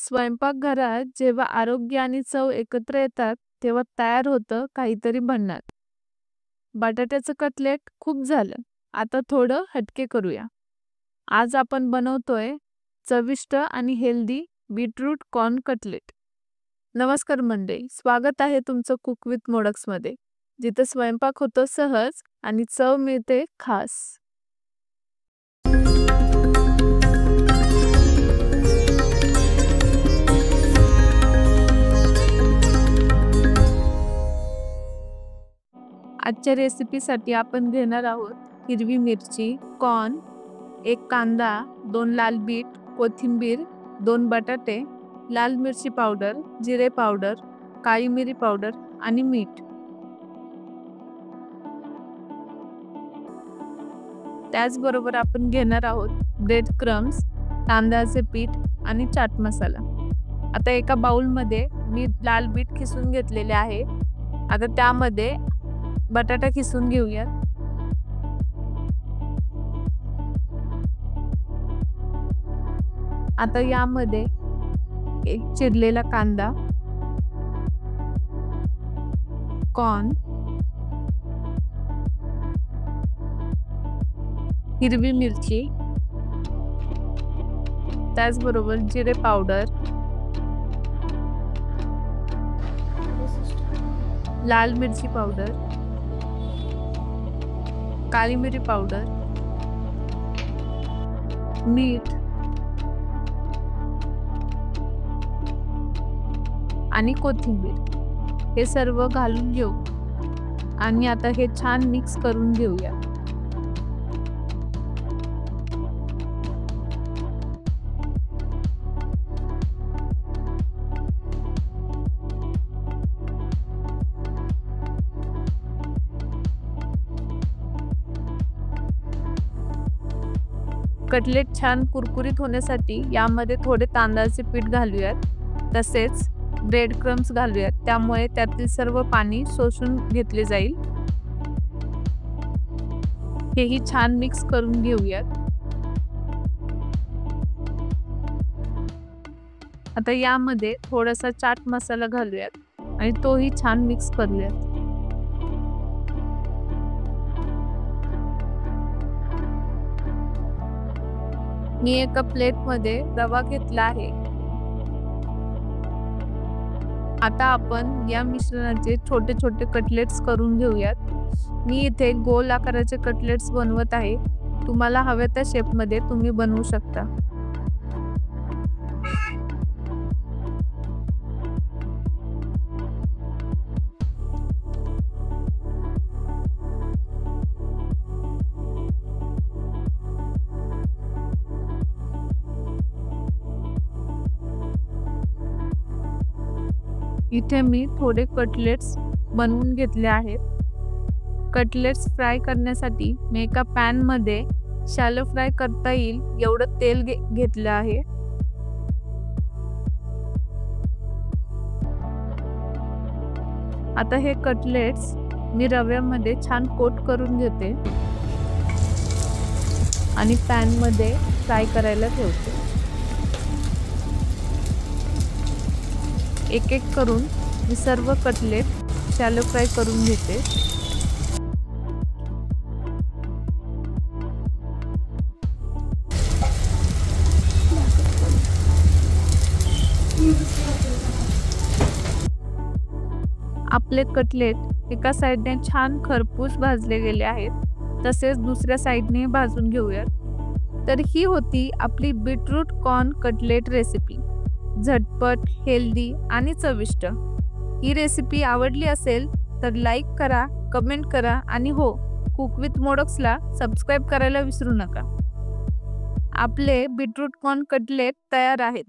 स्वयंपाकघरात जेव्हा आरोग्य आणि चव एकत्र येतात, तेव्हा तयार होतं काहीतरी भन्नाट. बटाट्याचं कटलेट खूप झालं. आता थोडं हटके करूया. आज आपण बनवतोय चविष्ट आणि हेल्दी बीटरूट कॉर्न कटलेट. नमस्कार मंडळी, स्वागत आहे तुमचं कुक विथ मोडक्समध्ये, जिथे स्वयंपाक होतो सहज आणि चव मिळते खास. आजच्या रेसिपीसाठी आपण घेणार आहोत हिरवी मिरची, कॉर्न, एक कांदा, 2 लाल बीट, कोथिंबीर, 2 बटाटे, लाल मिरची पावडर, जिरे पावडर, काळी मिरी पावडर आणि मीठ. त्याचबरोबर आपण घेणार आहोत ब्रेड क्रम्स, तांदळाचे पीठ आणि चाट मसाला. आता एका बाउलमध्ये मी लाल बीट खिसून घेतलेले आहे. आता त्यामध्ये बटाटा खिसून घेऊयात. आता यामध्ये एक चिरलेला कांदा, कॉर्न, हिरवी मिरची, त्याचबरोबर जिरे पावडर, लाल मिरची पावडर, काली मिरी पावडर, मीठ आणि कोथिंबीर हे सर्व घालून घेऊ आणि आता हे छान मिक्स करून घेऊया. कटलेट छान कुरकुरीत होण्यासाठी यामध्ये थोडे तांदळाचे पीठ घालूयात, तसेच ब्रेड क्रम्स घालूयात. त्यामुळे त्यातील सर्व पाणी शोषून घेतले जाईल. हेही छान मिक्स करून घेऊयात. आता यामध्ये थोडासा चाट मसाला घालूयात आणि तोही छान मिक्स करूयात. मी एका प्लेटमध्ये रवा घेतला आहे. आता आपण या मिश्रणाचे छोटे छोटे कटलेट्स करून घेऊयात. मी इथे गोल आकाराचे कटलेट्स बनवत आहे. तुम्हाला हव्या त्या शेपमध्ये तुम्ही बनवू शकता. इथे मी थोडे कटलेट्स बनवून घेतले आहेत. कटलेट्स फ्राय करण्यासाठी मी एका पॅन मध्ये शॅलो फ्राय करता येईल एवढं तेल घेतलं आहे. आता हे कटलेट्स मी रव्यामध्ये छान कोट करून घेते आणि पॅन मध्ये फ्राय करायला ठेवते. एक एक करून मी सर्व कटलेट शॅलो फ्राय करून घेते. आपले कटलेट एका साइडने छान खरपूस भाजले गेले आहेत, तसेच दुसऱ्या साइडने भाजून घेऊयात. तर ही होती आपली बीटरूट कॉर्न कटलेट रेसिपी. झटपट, हेल्दी आणि चविष्ट. ही रेसिपी आवडली असेल तर लाईक करा, कमेंट करा आणि हो, कुक विथ मोडक्सला सबस्क्राईब करायला विसरू नका. आपले बीटरूट कॉर्न कटलेट तयार आहेत.